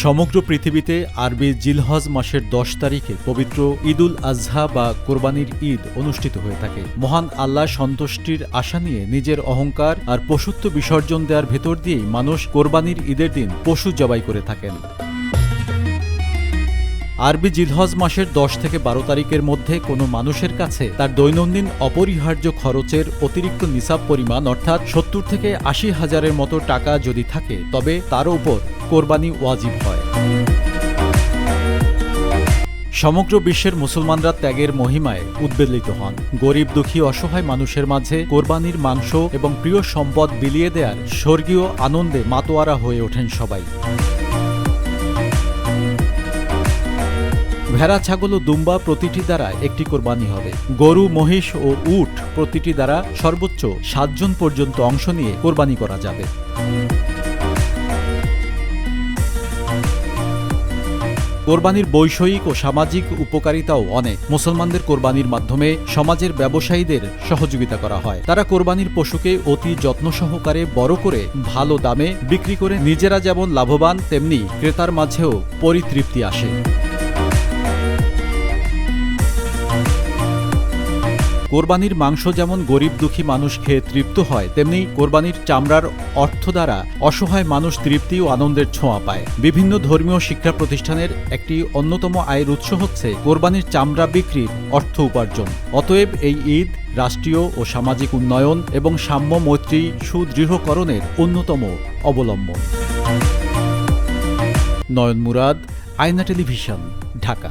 সমগ্র পৃথিবীতে আরবি জিলহজ মাসের 10 তারিখে পবিত্র ঈদুল আজহা বা কোরবানির ঈদ অনুষ্ঠিত হয়ে থাকে। মহান আল্লাহ সন্তুষ্টির আশা নিয়ে নিজের অহংকার আর পশুত্ব বিসর্জন দেওয়ার ভেতর দিয়েই মানুষ কোরবানির ঈদের দিন পশু জবাই করে থাকেন। আরবি জিলহজ মাসের 10 থেকে 12 তারিখের মধ্যে কোনো মানুষের কাছে তার দৈনন্দিন অপরিহার্য খরচের অতিরিক্ত নিসাব পরিমাণ অর্থাৎ 70 থেকে 80 হাজারের মতো টাকা যদি থাকে তবে তার উপর কোরবানি ওয়াজিব হয়। সমগ্র বিশ্বের মুসলমানরা ত্যাগের মহিমায় উদ্বেলিত হন। গরিব দুঃখী অসহায় মানুষের মাঝে কোরবানির মাংস এবং প্রিয় সম্পদ বিলিয়ে দেওয়ার স্বর্গীয় আনন্দে মাতোয়ারা হয়ে ওঠেন সবাই। ভেড়া, ছাগল ও দুম্বা প্রতিটি দ্বারা একটি কোরবানি হবে। গরু, মহিষ ও উট প্রতিটি দ্বারা সর্বোচ্চ 7 জন পর্যন্ত অংশ নিয়ে কোরবানি করা যাবে। কোরবানির বৈষয়িক ও সামাজিক উপকারিতাও অনেক। মুসলমানদের কোরবানির মাধ্যমে সমাজের ব্যবসায়ীদের সহযোগিতা করা হয়। তারা কোরবানির পশুকে অতি যত্ন সহকারে বড় করে ভালো দামে বিক্রি করে নিজেরা যেমন লাভবান তেমনি ক্রেতার মাঝেও পরিতৃপ্তি আসে। কোরবানির মাংস যেমন গরিব দুঃখী মানুষ খেয়ে তৃপ্ত হয়, তেমনি কোরবানির চামড়ার অর্থ দ্বারা অসহায় মানুষ তৃপ্তি ও আনন্দের ছোঁয়া পায়। বিভিন্ন ধর্মীয় শিক্ষা প্রতিষ্ঠানের একটি অন্যতম আয়ের উৎস হচ্ছে কোরবানির চামড়া বিক্রির অর্থ উপার্জন। অতএব এই ঈদ রাষ্ট্রীয় ও সামাজিক উন্নয়ন এবং সাম্য মৈত্রী সুদৃঢ়করণের অন্যতম অবলম্বন। নয়ন মুরাদ, আয়না টেলিভিশন, ঢাকা।